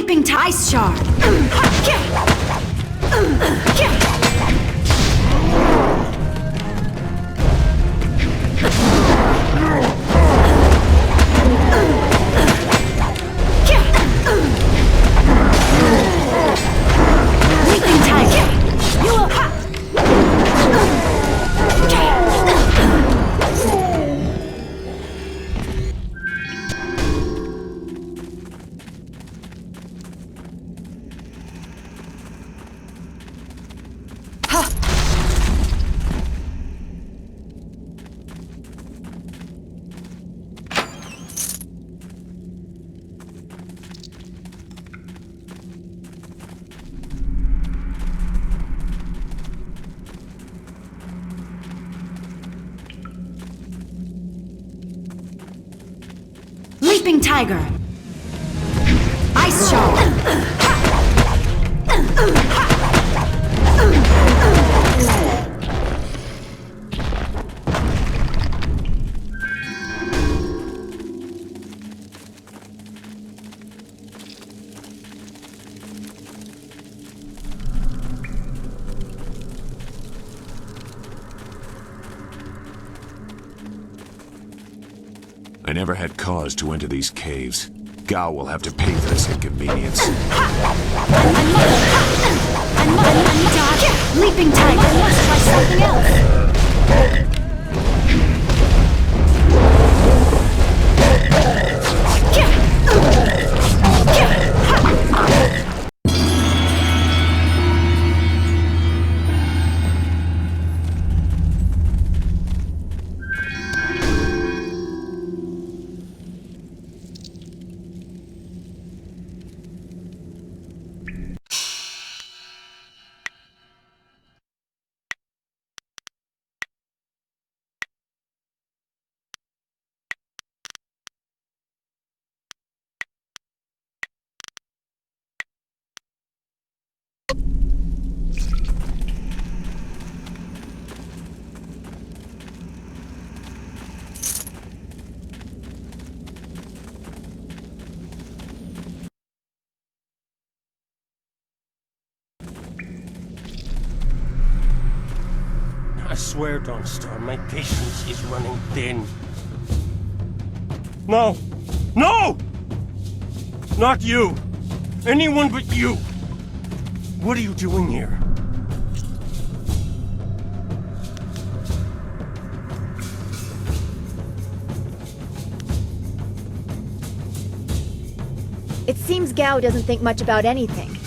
Leaping Ice Shard. Leaping Tiger. You will ha. Leaping Tiger. Ice Shard. I never had cause to enter these caves. Gao will have to pay for this inconvenience. Leaping Tiger. Let's try something else. I swear, Dawnstar, my patience is running thin. No! No! Not you! Anyone but you! What are you doing here? It seems Gao doesn't think much about anything.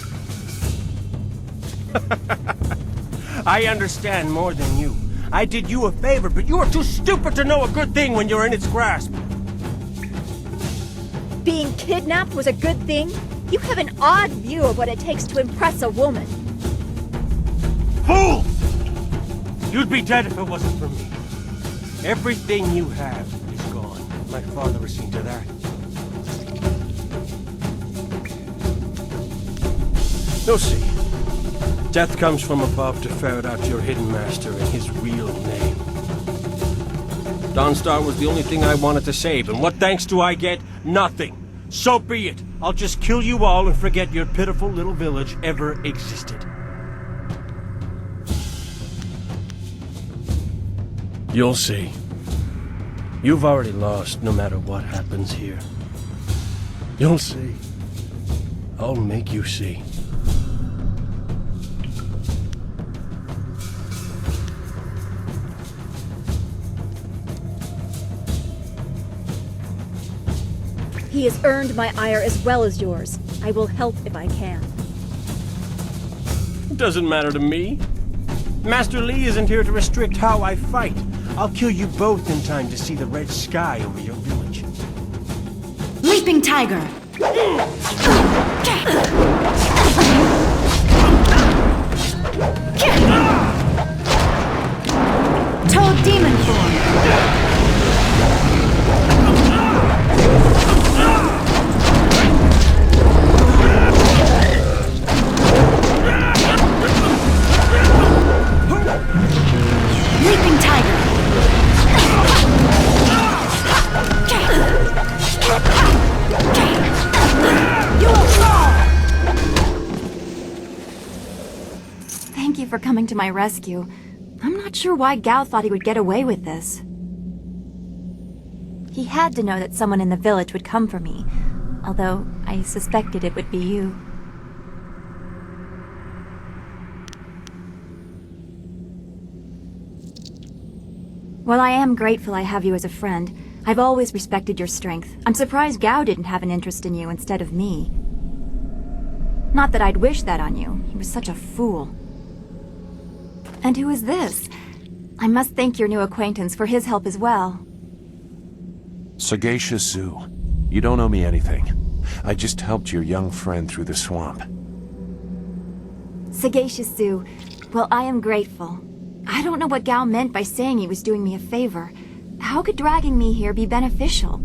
I understand more than you. I did you a favor, but you are too stupid to know a good thing when you're in its grasp. Being kidnapped was a good thing? You have an odd view of what it takes to impress a woman. Fool! You'd be dead if it wasn't for me. Everything you have is gone. My father has seen to that. You'll see. Death comes from above to ferret out your hidden master and his real name. Dawnstar was the only thing I wanted to save, and what thanks do I get? Nothing. So be it. I'll just kill you all and forget your pitiful little village ever existed. You'll see. You've already lost no matter what happens here. You'll see. I'll make you see. He has earned my ire as well as yours. I will help if I can. It doesn't matter to me. Master Li isn't here to restrict how I fight. I'll kill you both in time to see the red sky over your village. Leaping Tiger. Toad Demon Form. Leaping Tiger. You will fall. you for coming to my rescue. I'm not sure why Gao thought he would get away with this. He had to know that someone in the village would come for me, although I suspected it would be you. While I am grateful I have you as a friend, I've always respected your strength. I'm surprised Gao didn't have an interest in you instead of me. Not that I'd wish that on you. He was such a fool. And who is this? I must thank your new acquaintance for his help as well. Sagacious Zoo. You don't owe me anything. I just helped your young friend through the swamp. Sagacious Zoo. Well, I am grateful. I don't know what Gao meant by saying he was doing me a favor. How could dragging me here be beneficial?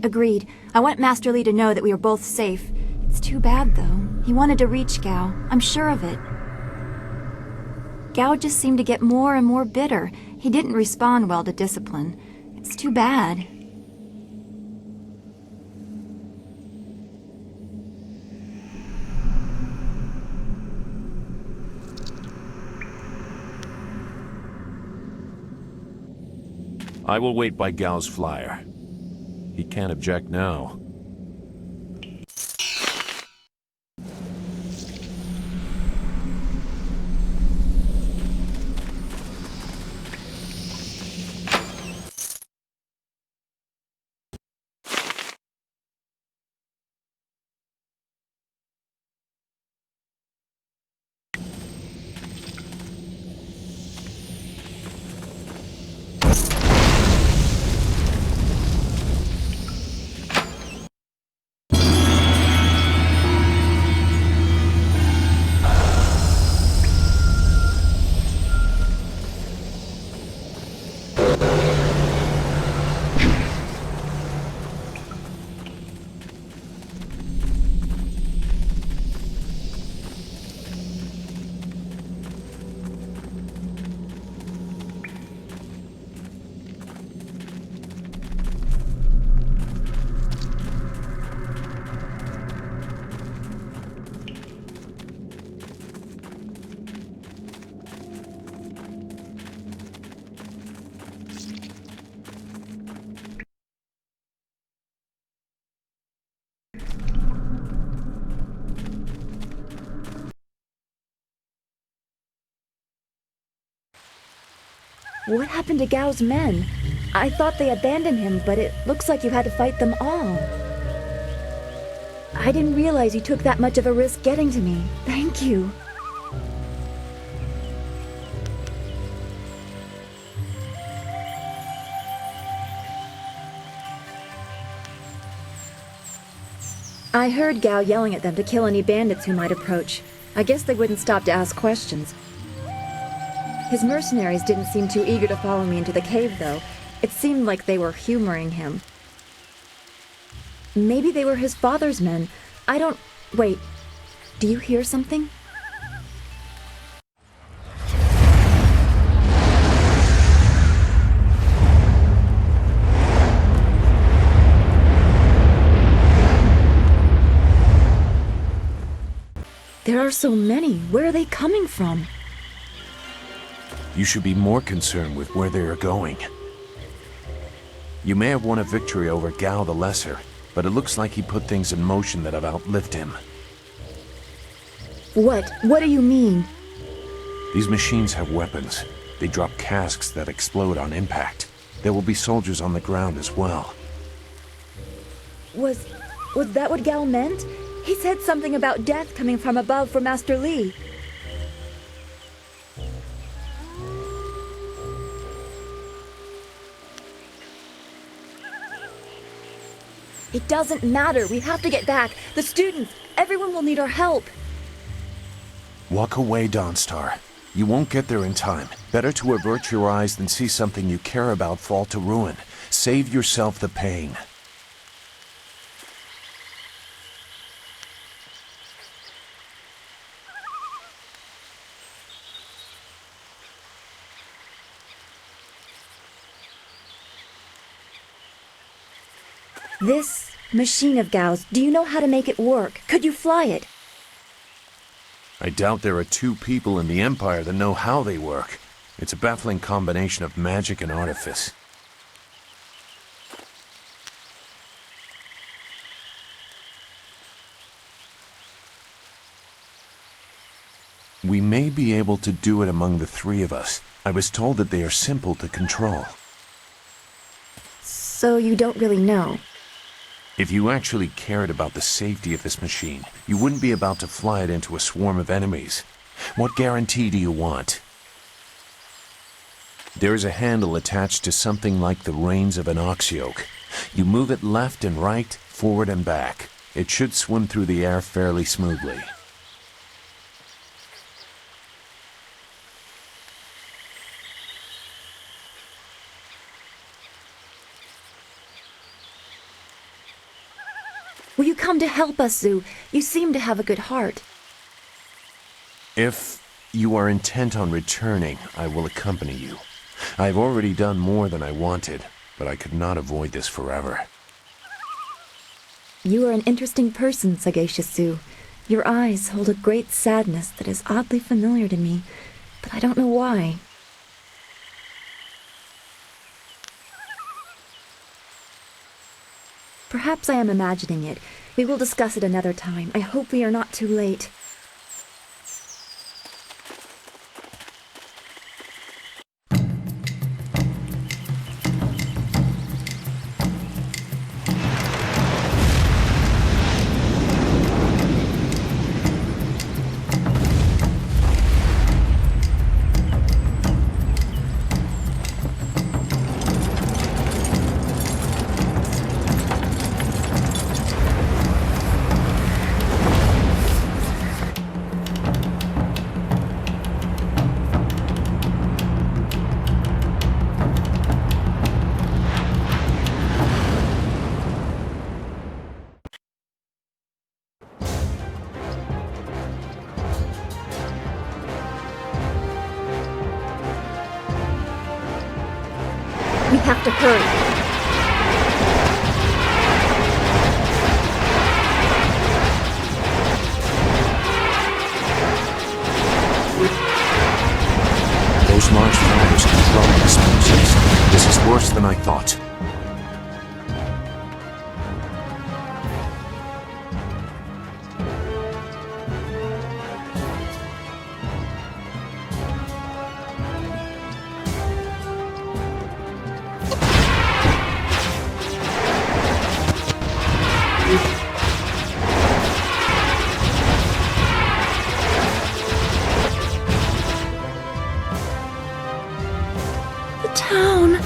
Agreed. I want Master Li to know that we are both safe. It's too bad, though. He wanted to reach Gao. I'm sure of it. Gao just seemed to get more and more bitter. He didn't respond well to discipline. It's too bad. I will wait by Gao's flyer. He can't object now. What happened to Gao's men? I thought they abandoned him, but it looks like you had to fight them all. I didn't realize you took that much of a risk getting to me. Thank you. I heard Gao yelling at them to kill any bandits who might approach. I guess they wouldn't stop to ask questions. His mercenaries didn't seem too eager to follow me into the cave, though. It seemed like they were humoring him. Maybe they were his father's men. I don't... Wait. Do you hear something? There are so many. Where are they coming from? You should be more concerned with where they are going. You may have won a victory over Gao the Lesser, but it looks like he put things in motion that have outlived him. What? What do you mean? These machines have weapons. They drop casks that explode on impact. There will be soldiers on the ground as well. Was that what Gao meant? He said something about death coming from above for Master Li. It doesn't matter. We have to get back. The students, everyone will need our help. Walk away, Dawnstar. You won't get there in time. Better to avert your eyes than see something you care about fall to ruin. Save yourself the pain. This machine of Gao's, do you know how to make it work? Could you fly it? I doubt there are two people in the Empire that know how they work. It's a baffling combination of magic and artifice. We may be able to do it among the three of us. I was told that they are simple to control. So you don't really know? If you actually cared about the safety of this machine, you wouldn't be about to fly it into a swarm of enemies. What guarantee do you want? There is a handle attached to something like the reins of an ox yoke. You move it left and right, forward and back. It should swim through the air fairly smoothly. Will you come to help us, Zhu? You seem to have a good heart. If you are intent on returning, I will accompany you. I've already done more than I wanted, but I could not avoid this forever. You are an interesting person, sagacious Zhu. Your eyes hold a great sadness that is oddly familiar to me, but I don't know why. Perhaps I am imagining it. We will discuss it another time. I hope we are not too late. We have to hurry. Those large fires control explosives. This is worse than I thought. Town.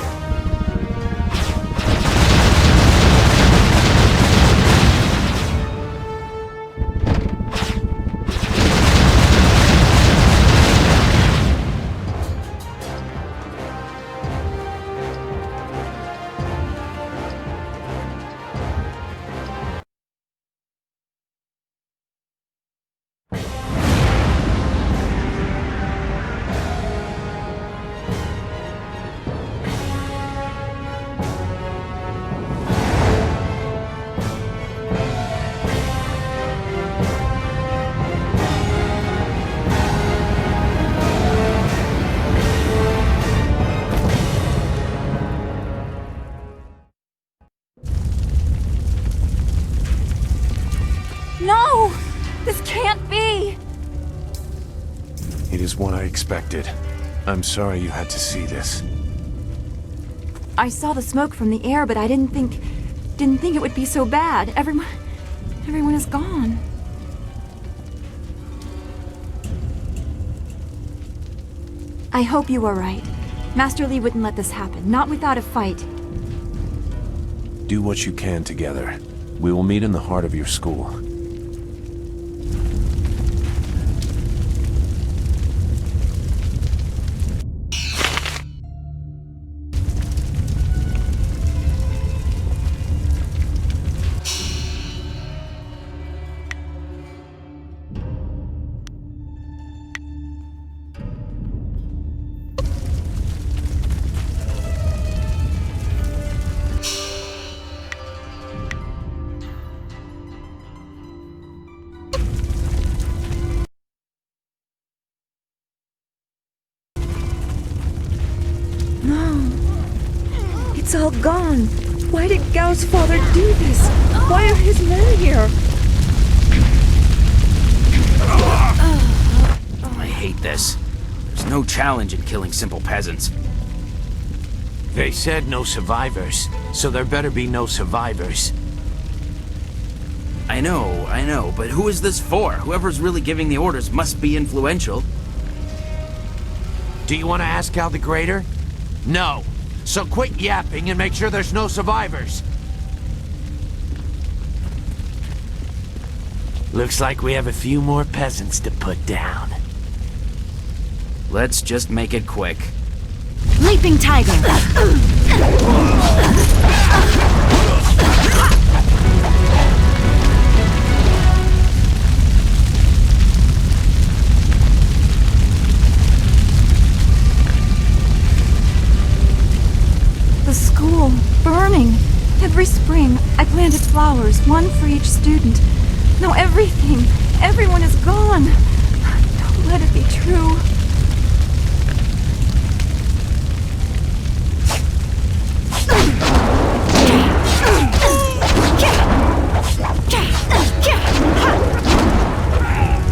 No! This can't be! It is what I expected. I'm sorry you had to see this. I saw the smoke from the air, but I didn't think it would be so bad. Everyone is gone. I hope you are right. Master Li wouldn't let this happen, not without a fight. Do what you can together. We will meet in the heart of your school. It's all gone. Why did Gao's father do this? Why are his men here? I hate this. There's no challenge in killing simple peasants. They said no survivors, so there better be no survivors. I know, but who is this for? Whoever's really giving the orders must be influential. Do you want to ask Gal the Greater? No. So quit yapping and make sure there's no survivors. Looks like we have a few more peasants to put down. Let's just make it quick. Leaping tiger. The school, burning. Every spring, I planted flowers, one for each student. Now everything, everyone is gone. Don't let it be true.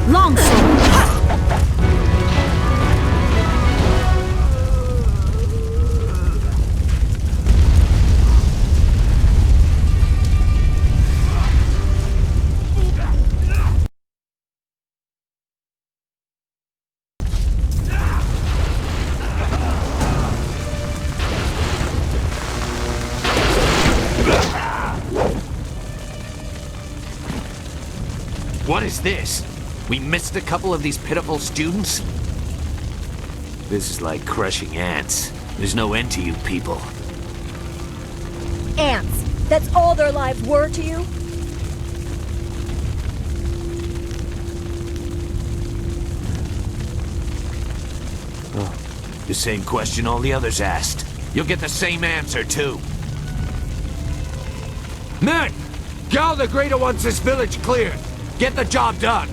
Longsword. What is this? We missed a couple of these pitiful students? This is like crushing ants. There's no end to you people. Ants. That's all their lives were to you? The same question all the others asked. You'll get the same answer, too. Men! Gal the Greater wants this village cleared. Get the job done.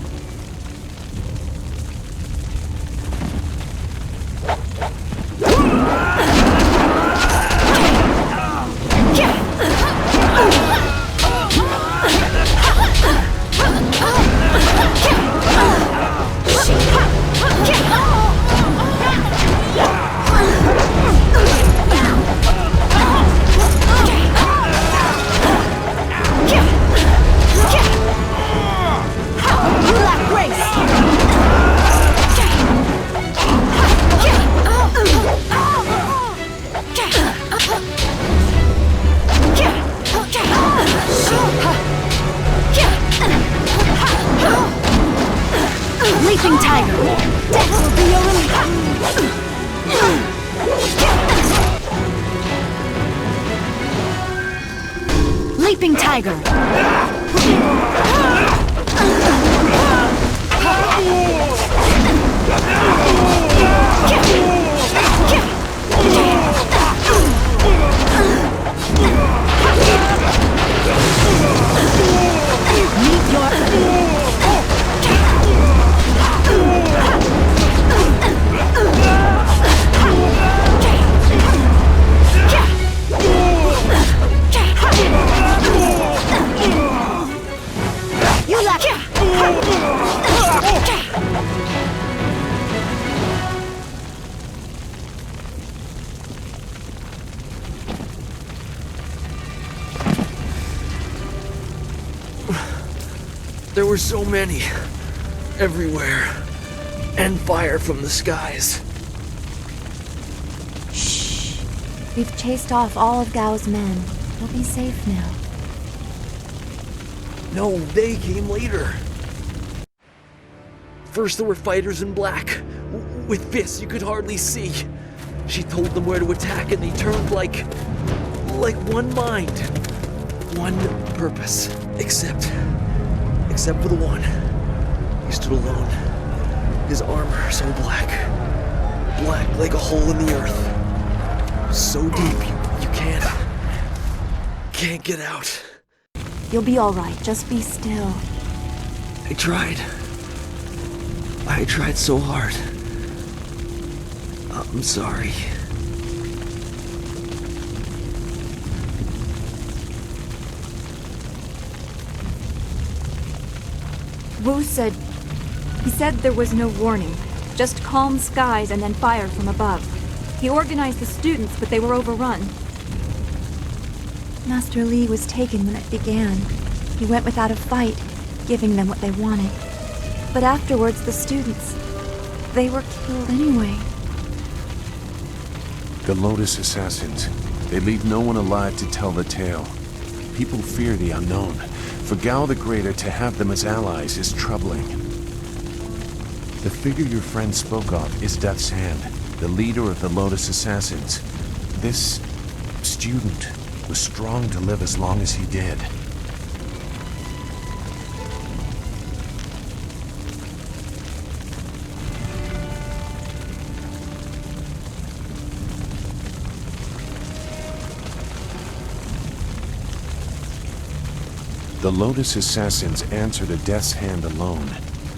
Leaping tiger. Death will be your reward. Leaping tiger. Meet your There were so many. Everywhere. And fire from the skies. Shh. We've chased off all of Gao's men. We'll be safe now. No, they came later. First there were fighters in black. With fists you could hardly see. She told them where to attack and they turned like one mind. One purpose. Except for the one. He stood alone. His armor so black. Black like a hole in the earth. So deep you can't get out. You'll be all right. Just be still. I tried so hard. I'm sorry. Wu said... He said there was no warning. Just calm skies and then fire from above. He organized the students, but they were overrun. Master Li was taken when it began. He went without a fight, giving them what they wanted. But afterwards, the students... they were killed anyway. The Lotus Assassins. They leave no one alive to tell the tale. People fear the unknown. For Gao the Greater to have them as allies is troubling. The figure your friend spoke of is Death's Hand, the leader of the Lotus Assassins. This student was strong to live as long as he did. The Lotus Assassins answer to Death's Hand alone.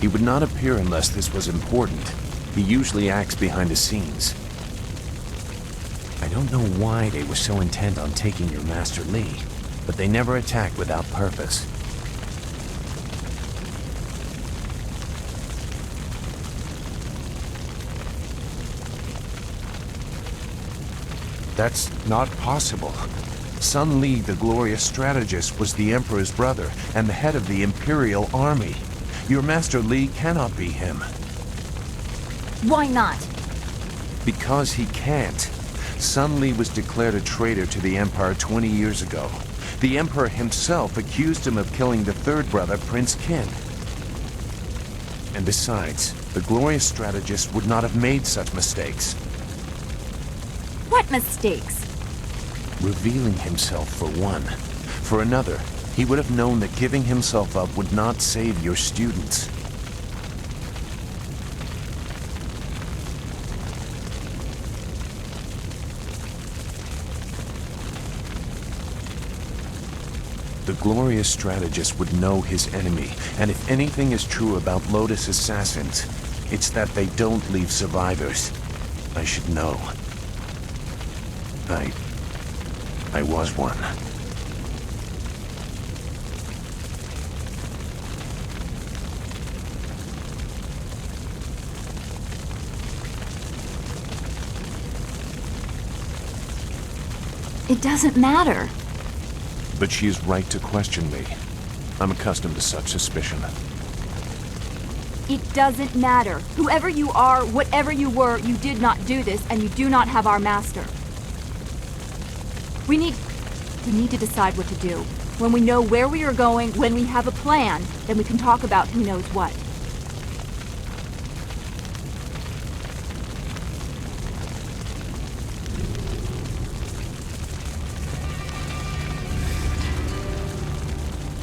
He would not appear unless this was important. He usually acts behind the scenes. I don't know why they were so intent on taking your Master Li, but they never attacked without purpose. That's not possible. Sun Li, the glorious strategist, was the Emperor's brother and the head of the Imperial Army. Your Master Li cannot be him. Why not? Because he can't. Sun Li was declared a traitor to the Empire 20 years ago. The Emperor himself accused him of killing the third brother, Prince Qin. And besides, the glorious strategist would not have made such mistakes. What mistakes? Revealing himself, for one. For another, he would have known that giving himself up would not save your students. The glorious strategist would know his enemy, and if anything is true about Lotus Assassins, it's that they don't leave survivors. I should know. I was one. It doesn't matter. But she is right to question me. I'm accustomed to such suspicion. It doesn't matter. Whoever you are, whatever you were, you did not do this, and you do not have our master. We need to decide what to do. When we know where we are going, when we have a plan, then we can talk about who knows what.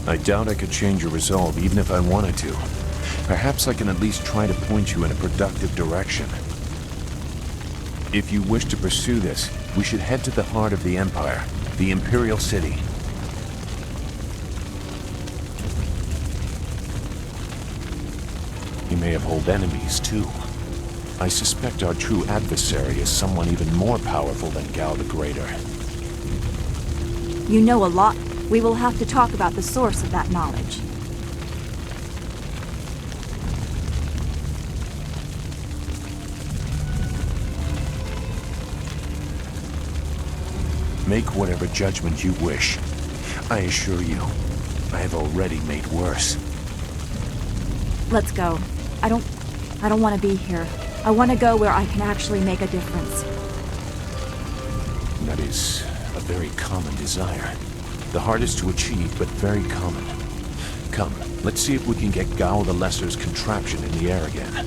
I doubt I could change your resolve even if I wanted to. Perhaps I can at least try to point you in a productive direction. If you wish to pursue this, we should head to the heart of the Empire, the Imperial City. You may have old enemies, too. I suspect our true adversary is someone even more powerful than Gao the Greater. You know a lot. We will have to talk about the source of that knowledge. Make whatever judgment you wish. I assure you, I have already made worse. Let's go. I don't want to be here. I want to go where I can actually make a difference. That is a very common desire. The hardest to achieve, but very common. Come, let's see if we can get Gao the Lesser's contraption in the air again.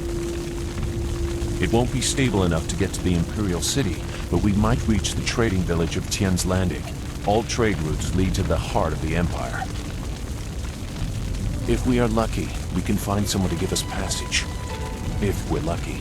It won't be stable enough to get to the Imperial City, but we might reach the trading village of Tian's Landing. All trade routes lead to the heart of the Empire. If we are lucky, we can find someone to give us passage. If we're lucky.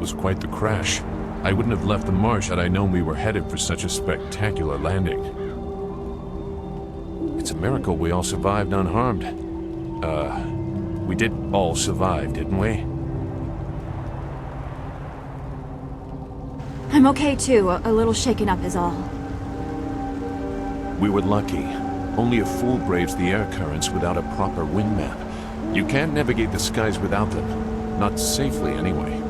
was quite the crash. I wouldn't have left the marsh had I known we were headed for such a spectacular landing. It's a miracle we all survived unharmed. We did all survive, didn't we? I'm okay too, a little shaken up is all. We were lucky. Only a fool braves the air currents without a proper wind map. You can't navigate the skies without them. Not safely, anyway.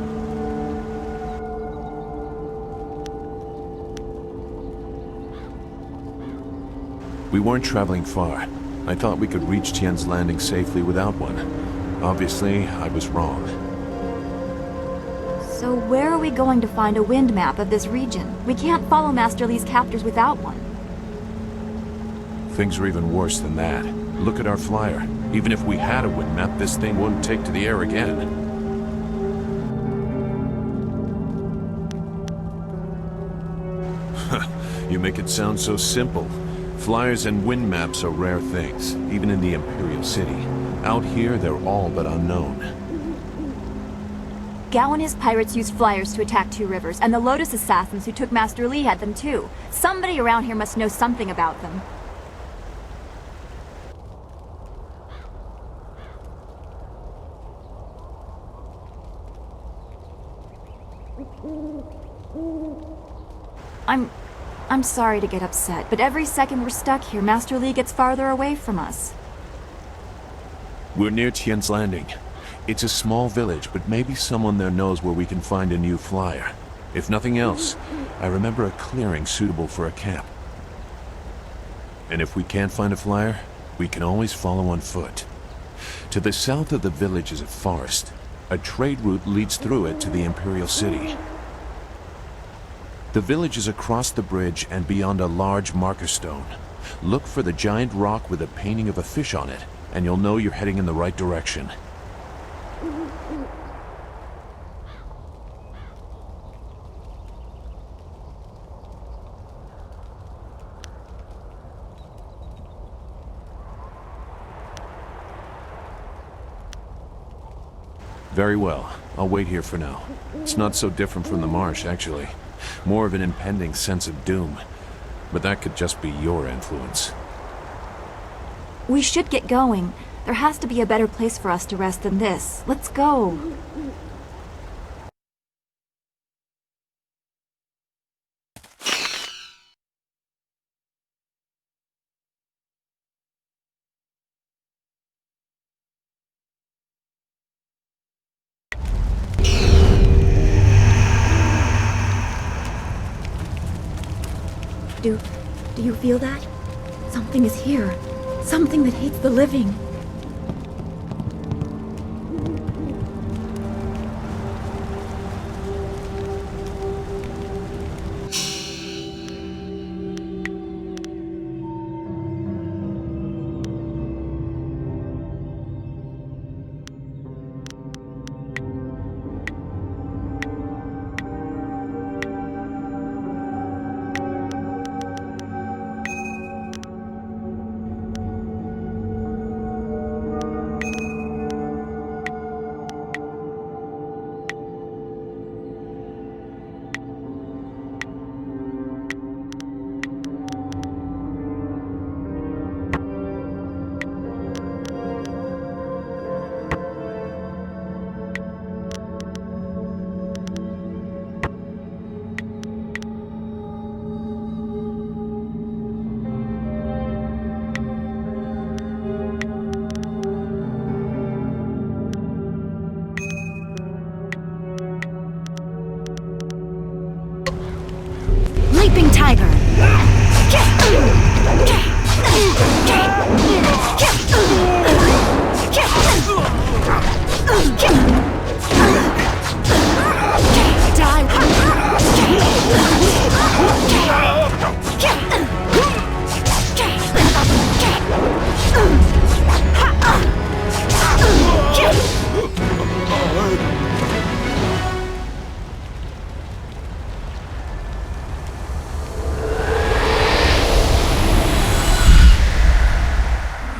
We weren't traveling far. I thought we could reach Tien's Landing safely without one. Obviously, I was wrong. So where are we going to find a wind map of this region? We can't follow Master Li's captors without one. Things are even worse than that. Look at our flyer. Even if we had a wind map, this thing wouldn't take to the air again. You make it sound so simple. Flyers and wind maps are rare things, even in the Imperial City. Out here, they're all but unknown. Gao and his pirates used flyers to attack Two Rivers, and the Lotus assassins who took Master Li had them too. Somebody around here must know something about them. I'm sorry to get upset, but every second we're stuck here, Master Li gets farther away from us. We're near Tien's Landing. It's a small village, but maybe someone there knows where we can find a new flyer. If nothing else, I remember a clearing suitable for a camp. And if we can't find a flyer, we can always follow on foot. To the south of the village is a forest. A trade route leads through it to the Imperial City. The village is across the bridge and beyond a large marker stone. Look for the giant rock with a painting of a fish on it, and you'll know you're heading in the right direction. Very well. I'll wait here for now. It's not so different from the marsh, actually. More of an impending sense of doom. But that could just be your influence. We should get going. There has to be a better place for us to rest than this. Let's go. Do you feel that? Something is here. Something that hates the living. Leaping Tiger.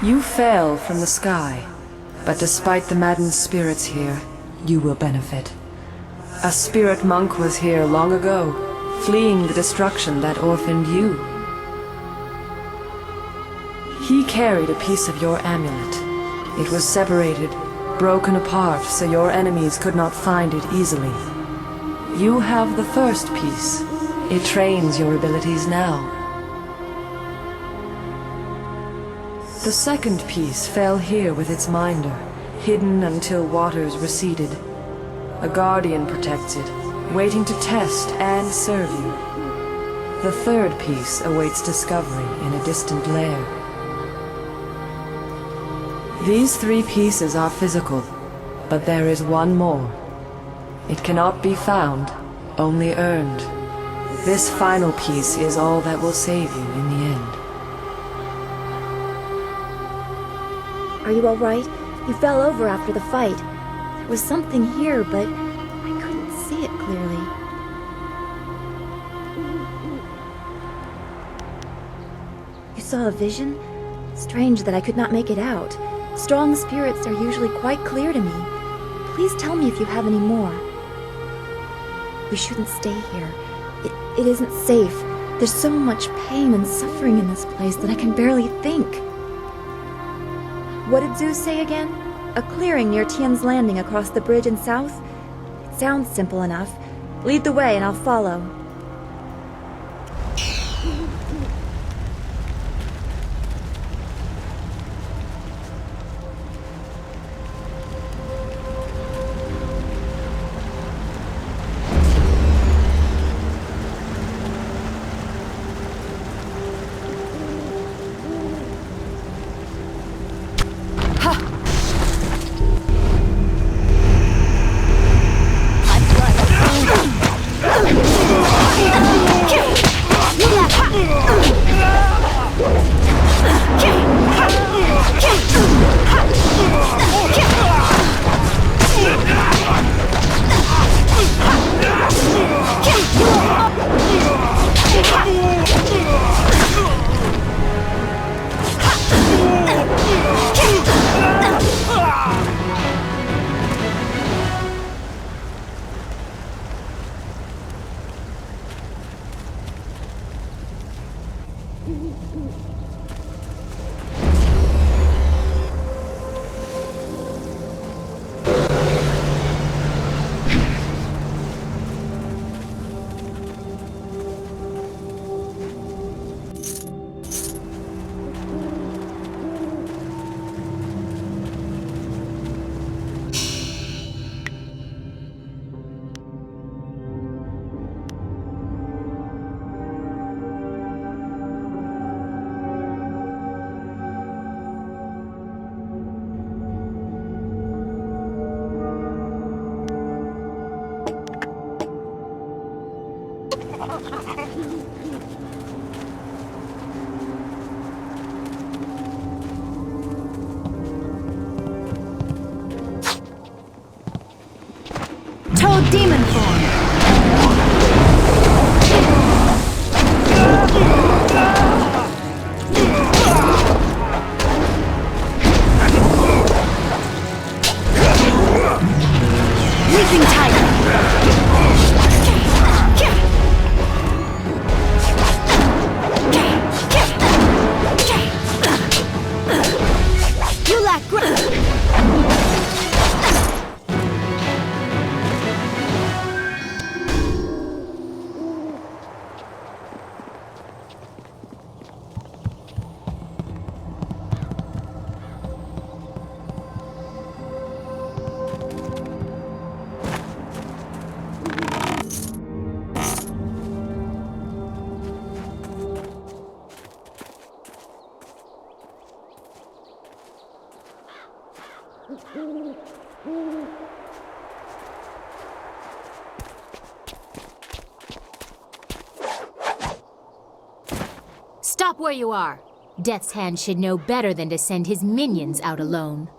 You fell from the sky, but despite the maddened spirits here, you will benefit. A spirit monk was here long ago, fleeing the destruction that orphaned you. He carried a piece of your amulet. It was separated, broken apart, so your enemies could not find it easily. You have the first piece. It trains your abilities now. The second piece fell here with its minder, hidden until waters receded. A guardian protects it, waiting to test and serve you. The third piece awaits discovery in a distant lair. These 3 pieces are physical, but there is one more. It cannot be found, only earned. This final piece is all that will save you in the end. Are you all right? You fell over after the fight. There was something here, but I couldn't see it clearly. You saw a vision? Strange that I could not make it out. Strong spirits are usually quite clear to me. Please tell me if you have any more. We shouldn't stay here. It isn't safe. There's so much pain and suffering in this place that I can barely think. What did Zeus say again? A clearing near Tian's Landing across the bridge in south? It sounds simple enough. Lead the way and I'll follow. Toad demon form. Weeping tiger. You lack grip. Stop where you are! Death's Hand should know better than to send his minions out alone.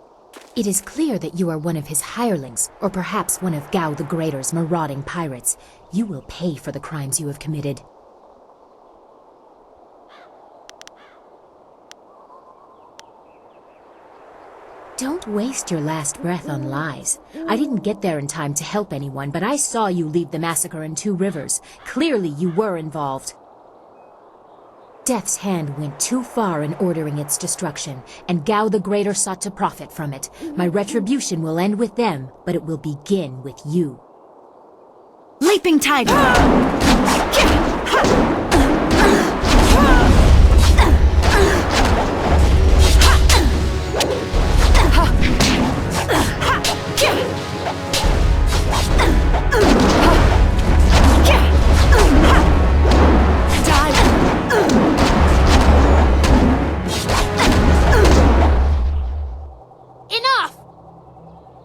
It is clear that you are one of his hirelings, or perhaps one of Gao the Greater's marauding pirates. You will pay for the crimes you have committed. Don't waste your last breath on lies. I didn't get there in time to help anyone, but I saw you lead the massacre in Two Rivers. Clearly you were involved. Death's hand went too far in ordering its destruction, and Gao the Greater sought to profit from it. My retribution will end with them, but it will begin with you. Leaping Tiger!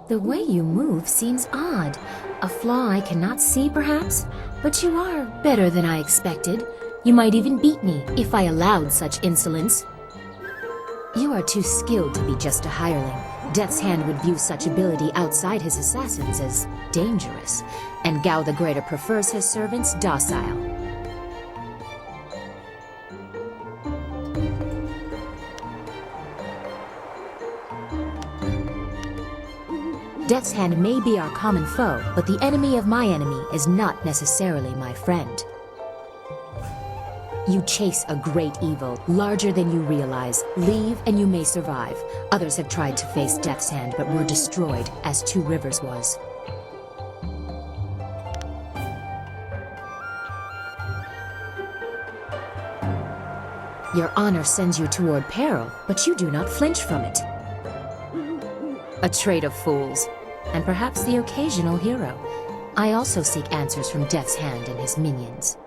The way you move seems odd. A flaw I cannot see, perhaps? But you are better than I expected. You might even beat me, if I allowed such insolence. You are too skilled to be just a hireling. Death's Hand would view such ability outside his assassins as dangerous, and Gao the Greater prefers his servants docile. Death's Hand may be our common foe, but the enemy of my enemy is not necessarily my friend. You chase a great evil, larger than you realize. Leave and you may survive. Others have tried to face Death's Hand, but were destroyed, as Two Rivers was. Your honor sends you toward peril, but you do not flinch from it. A trait of fools, and perhaps the occasional hero. I also seek answers from Death's Hand and his minions.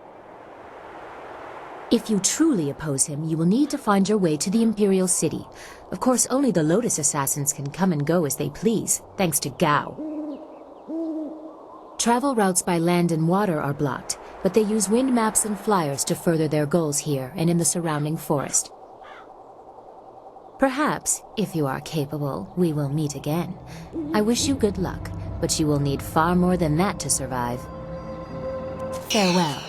If you truly oppose him, you will need to find your way to the Imperial City. Of course, only the Lotus Assassins can come and go as they please, thanks to Gao. Travel routes by land and water are blocked, but they use wind maps and flyers to further their goals here and in the surrounding forest. Perhaps, if you are capable, we will meet again. I wish you good luck, but you will need far more than that to survive. Farewell.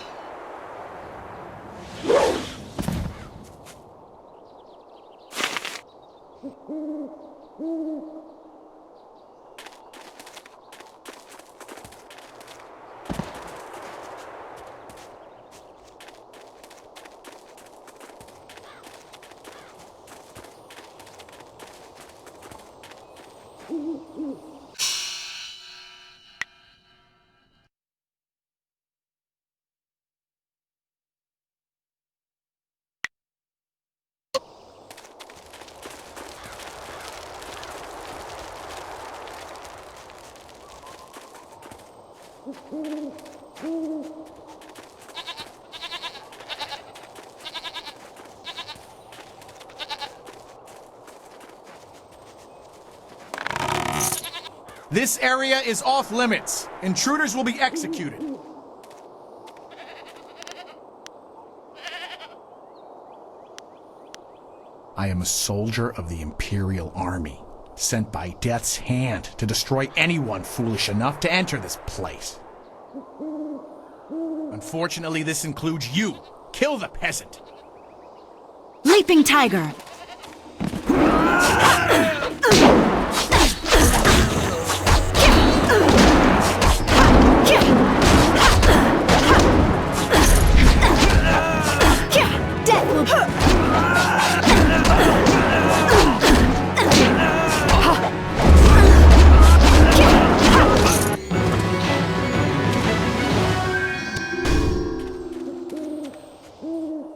This area is off limits. Intruders will be executed. I am a soldier of the Imperial Army, sent by Death's Hand to destroy anyone foolish enough to enter this place. Unfortunately, this includes you. Kill the peasant. Leaping Tiger!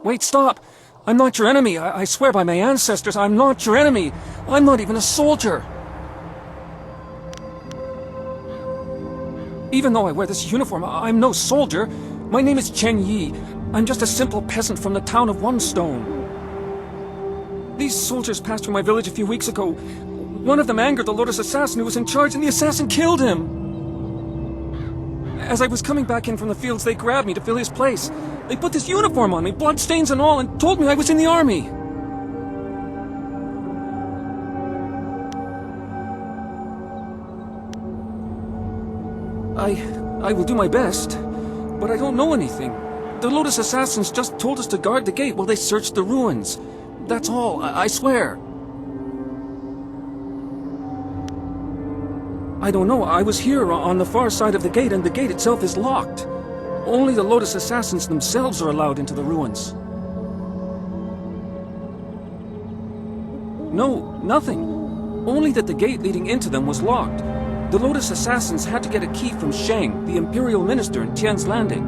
Wait, stop! I'm not your enemy. I swear by my ancestors, I'm not your enemy. I'm not even a soldier. Even though I wear this uniform, I'm no soldier. My name is Chen Yi. I'm just a simple peasant from the town of One Stone. These soldiers passed through my village a few weeks ago. One of them angered the Lotus assassin who was in charge, and the assassin killed him. As I was coming back in from the fields, they grabbed me to fill his place. They put this uniform on me, bloodstains and all, and told me I was in the army. I will do my best, but I don't know anything. The Lotus assassins just told us to guard the gate while they searched the ruins. That's all, I swear. I don't know. I was here on the far side of the gate, and the gate itself is locked. Only the Lotus Assassins themselves are allowed into the ruins. No, nothing. Only that the gate leading into them was locked. The Lotus Assassins had to get a key from Shang, the Imperial Minister in Tian's Landing.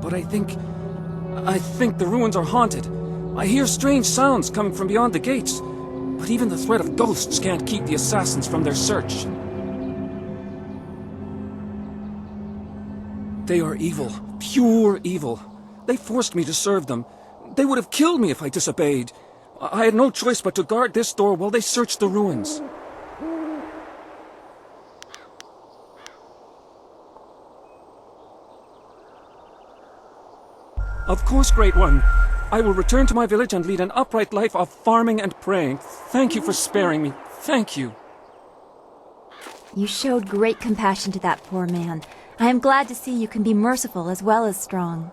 But I think the ruins are haunted. I hear strange sounds coming from beyond the gates. But even the threat of ghosts can't keep the assassins from their search. They are evil. Pure evil. They forced me to serve them. They would have killed me if I disobeyed. I had no choice but to guard this door while they searched the ruins. Of course, Great One. I will return to my village and lead an upright life of farming and praying. Thank you for sparing me. Thank you. You showed great compassion to that poor man. I am glad to see you can be merciful as well as strong.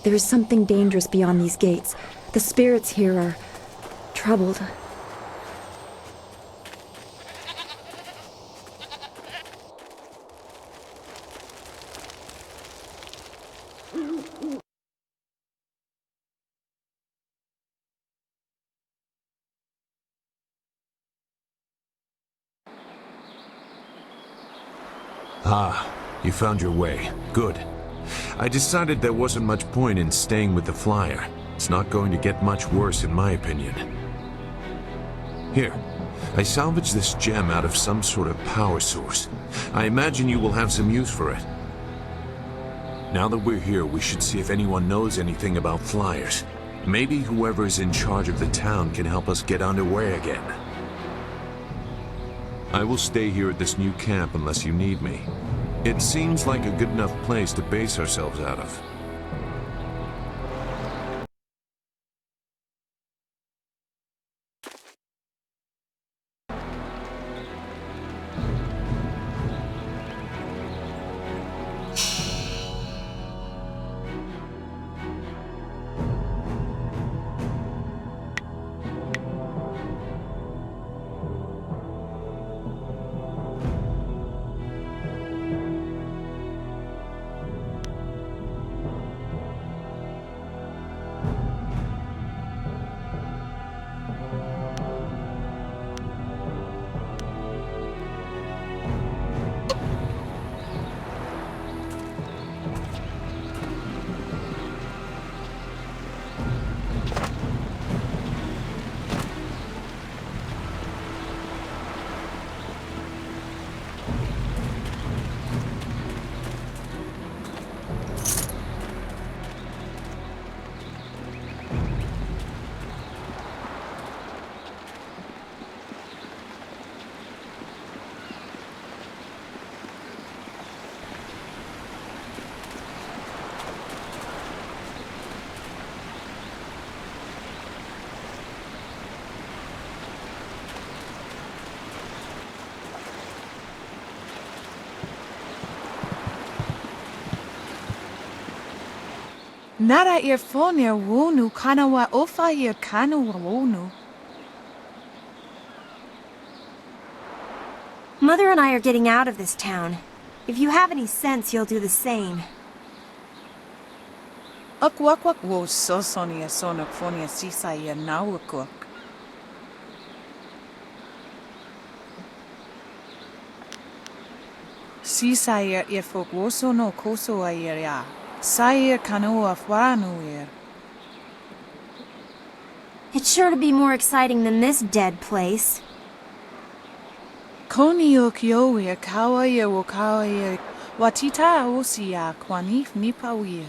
There is something dangerous beyond these gates. The spirits here are troubled. Ah, you found your way. Good. I decided there wasn't much point in staying with the flyer. It's not going to get much worse in my opinion. Here, I salvaged this gem out of some sort of power source. I imagine you will have some use for it. Now that we're here, we should see if anyone knows anything about flyers. Maybe whoever is in charge of the town can help us get underway again. I will stay here at this new camp unless you need me. It seems like a good enough place to base ourselves out of. Nara earphonia wonu kanawa ofa ear kanawa wonu. Mother and I are getting out of this town. If you have any sense, you'll do the same. Akwakwak wo sosonia sonak fonia sisa ear nawakuk. Sisa ear earfok woso no koso ear ya. Sair kanoa fwanuir. It's sure to be more exciting than this dead place. Konio kyoir kawaia wo kawaia Watita osia quanif nipawir.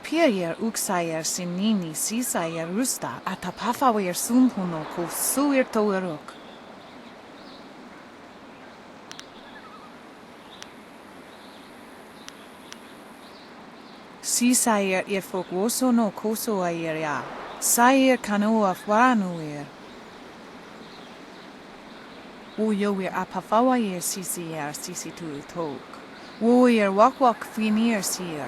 Pier uxayer sinini sisayer rusta atapafawer sumhuno ko suir toerok. Sisayer irfogwoso no koso ayeria. Sayer kanoa fwanuir. Woyower apafawayer sisier sisitu tok. Woyer wakwak finir sier.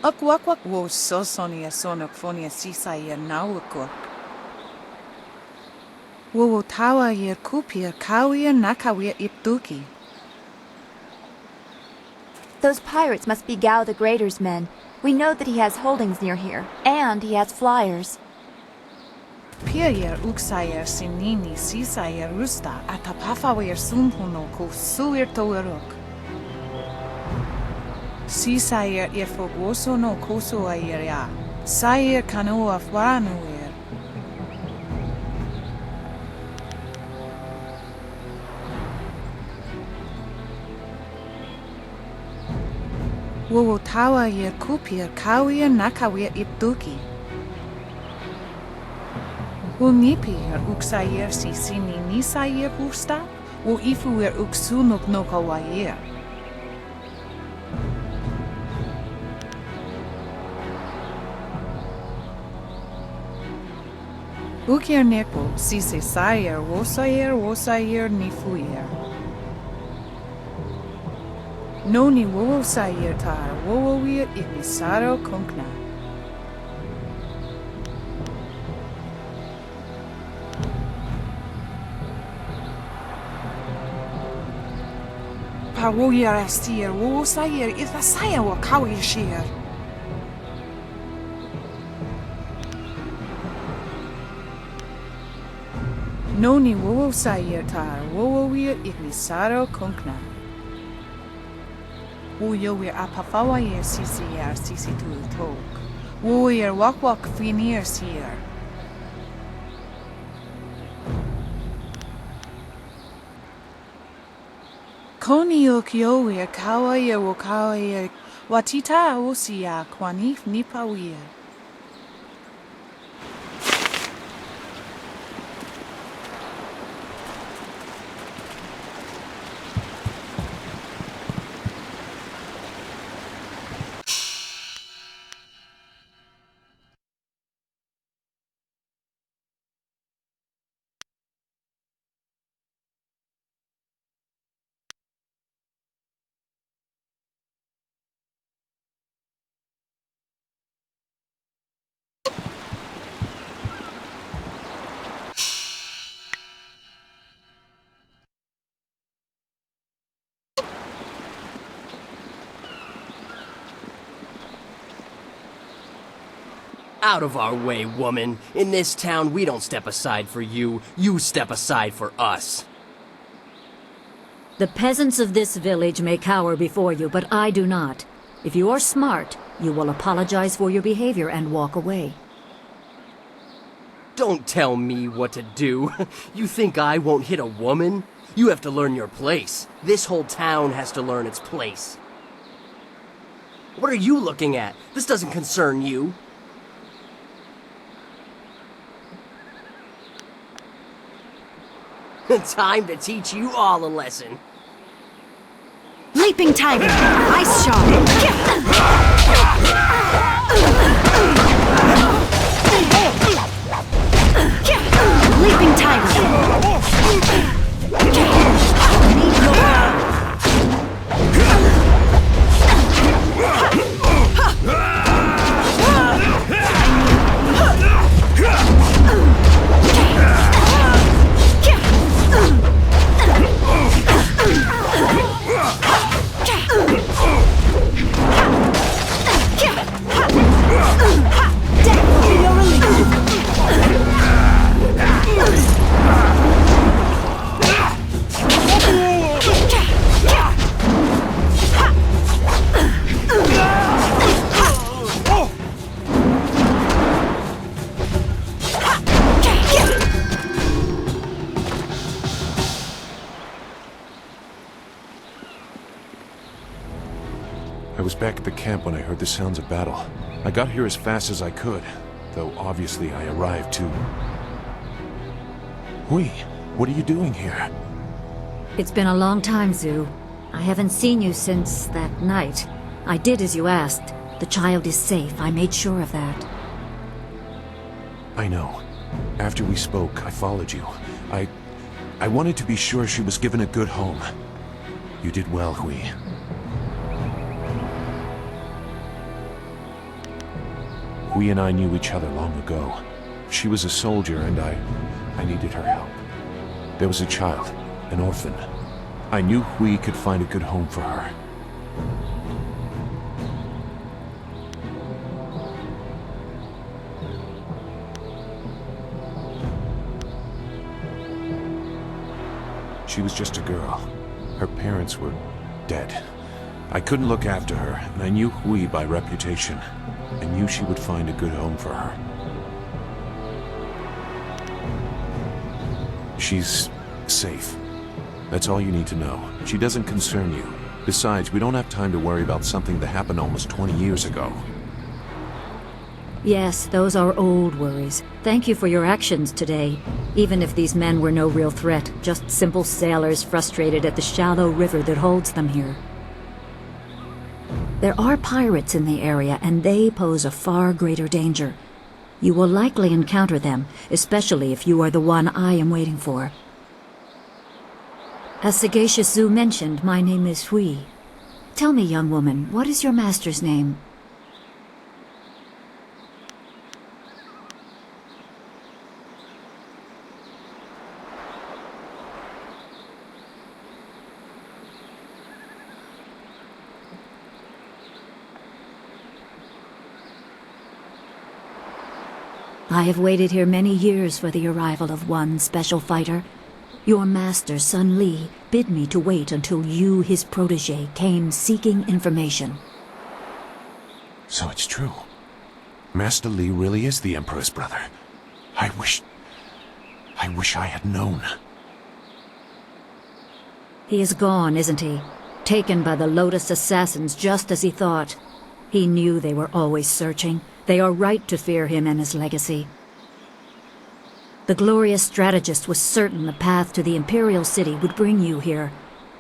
Akwakwak wo sosonia sonok fonia sisayer nawakok. Wo tawa yer kupir kawir nakawir ipduki. Those pirates must be Gao the Greater's men. We know that he has holdings near here, and he has flyers. Pier uxayer sinini sisayer rusta atapafawer sumhuno ko suir toerok. Sisayer irfogwoso no koso ayeria. Sayer kanoa fwanuir. Wo tawa yer kupir kawir nakawir ipduki. Wo nipir uxayer sisini nisayer busta. Wo ifuer uxunok no kawayer. Ukir neko sise sayer wosayer nifuyer. Noni wo sayer tar wo wir imisaro konkna. Pa wo yer astier wo sayer itha sayer wo kawi shir. Noni wo sayer tar wo wir imisaro konkna. Woyower apafawayer sisier sisitu tok. Woyer wakwak finir sier. Koni okyower kawayer wo kawayer watita osia quanif nipawir. Out of our way, woman. In this town, we don't step aside for you. You step aside for us. The peasants of this village may cower before you, but I do not. If you are smart, you will apologize for your behavior and walk away. Don't tell me what to do. You think I won't hit a woman? You have to learn your place. This whole town has to learn its place. What are you looking at? This doesn't concern you. Time to teach you all a lesson. Leaping Tiger! Ice Shot! Leaping Tiger! back at the camp when I heard the sounds of battle. I got here as fast as I could, though obviously I arrived too. Hui, what are you doing here? It's been a long time, Zhu. I haven't seen you since that night. I did as you asked. The child is safe. I made sure of that. I know. After we spoke, I followed you. I wanted to be sure she was given a good home. You did well, Hui. Hui and I knew each other long ago. She was a soldier and I needed her help. There was a child, an orphan. I knew Hui could find a good home for her. She was just a girl. Her parents were dead. I couldn't look after her, and I knew Hui by reputation. I knew she would find a good home for her. She's safe. That's all you need to know. She doesn't concern you. Besides, we don't have time to worry about something that happened almost 20 years ago. Yes, those are old worries. Thank you for your actions today. Even if these men were no real threat, just simple sailors frustrated at the shallow river that holds them here. There are pirates in the area, and they pose a far greater danger. You will likely encounter them, especially if you are the one I am waiting for. As Sagacious Zhu mentioned, my name is Hui. Tell me, young woman, what is your master's name? I have waited here many years for the arrival of one special fighter. Your master, Sun Li, bid me to wait until you, his protege, came seeking information. So it's true. Master Li really is the Emperor's brother. I wish I had known. He is gone, isn't he? Taken by the Lotus assassins just as he thought. He knew they were always searching. They are right to fear him and his legacy. The glorious strategist was certain the path to the Imperial City would bring you here.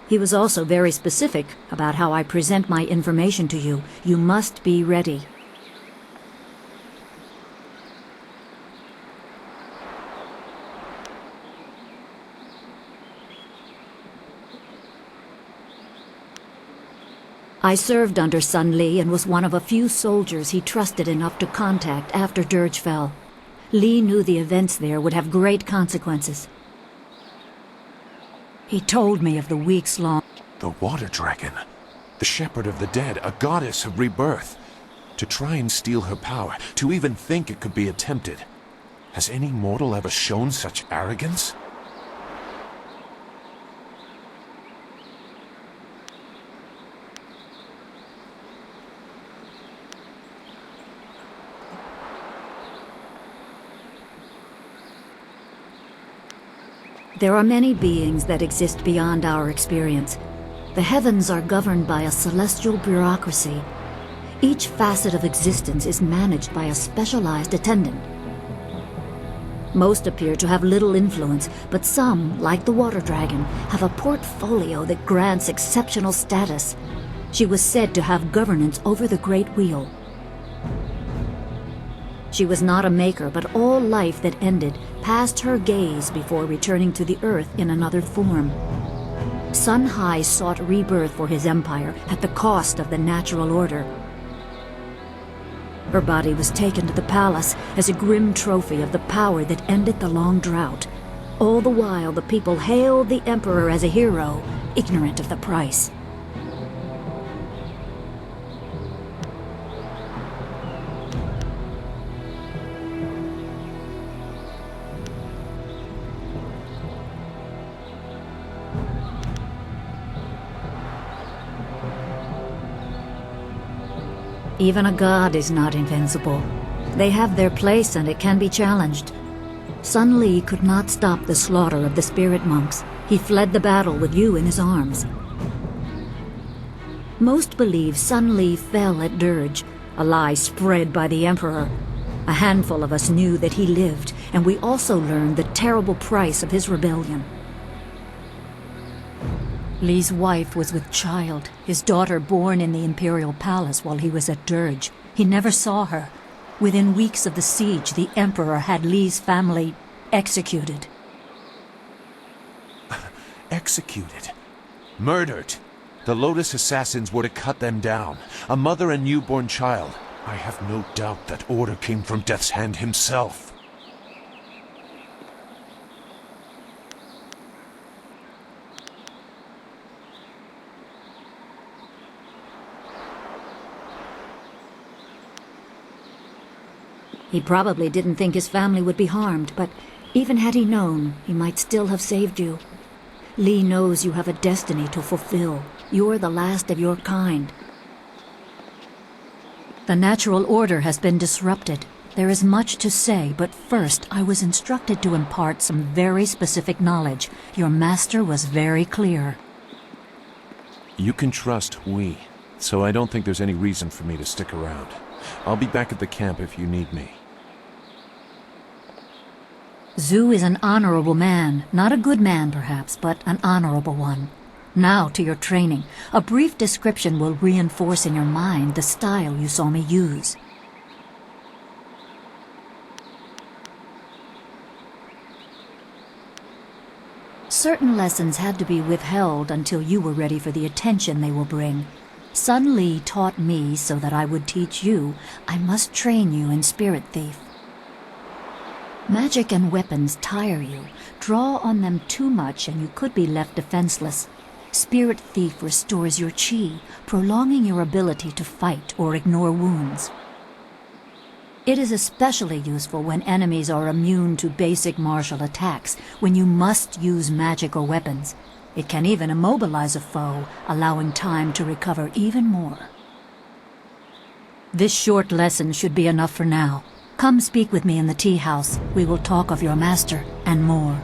He was also very specific about how I present my information to you. You must be ready. I served under Sun Li and was one of a few soldiers he trusted enough to contact after Dirge fell. Li knew the events there would have great consequences. He told me of the weeks-long... The Water Dragon. The Shepherd of the Dead, a goddess of rebirth. To try and steal her power, to even think it could be attempted. Has any mortal ever shown such arrogance? There are many beings that exist beyond our experience. The heavens are governed by a celestial bureaucracy. Each facet of existence is managed by a specialized attendant. Most appear to have little influence, but some, like the Water Dragon, have a portfolio that grants exceptional status. She was said to have governance over the Great Wheel. She was not a maker, but all life that ended passed her gaze before returning to the Earth in another form. Sun Hai sought rebirth for his empire at the cost of the natural order. Her body was taken to the palace as a grim trophy of the power that ended the long drought. All the while, the people hailed the Emperor as a hero, ignorant of the price. Even a god is not invincible. They have their place and it can be challenged. Sun Li could not stop the slaughter of the spirit monks. He fled the battle with you in his arms. Most believe Sun Li fell at Dirge, a lie spread by the Emperor. A handful of us knew that he lived, and we also learned the terrible price of his rebellion. Li's wife was with child, his daughter born in the Imperial Palace while he was at Dirge. He never saw her. Within weeks of the siege, the Emperor had Li's family executed. Executed? Murdered? The Lotus assassins were to cut them down. A mother and newborn child. I have no doubt that order came from Death's Hand himself. He probably didn't think his family would be harmed, but even had he known, he might still have saved you. Li knows you have a destiny to fulfill. You're the last of your kind. The natural order has been disrupted. There is much to say, but first I was instructed to impart some very specific knowledge. Your master was very clear. You can trust we, so I don't think there's any reason for me to stick around. I'll be back at the camp if you need me. Zhu is an honorable man. Not a good man, perhaps, but an honorable one. Now to your training. A brief description will reinforce in your mind the style you saw me use. Certain lessons had to be withheld until you were ready for the attention they will bring. Sun Li taught me so that I would teach you. I must train you in Spirit Thief. Magic and weapons tire you. Draw on them too much and you could be left defenseless. Spirit Thief restores your chi, prolonging your ability to fight or ignore wounds. It is especially useful when enemies are immune to basic martial attacks, when you must use magic or weapons. It can even immobilize a foe, allowing time to recover even more. This short lesson should be enough for now. Come speak with me in the tea house. We will talk of your master and more.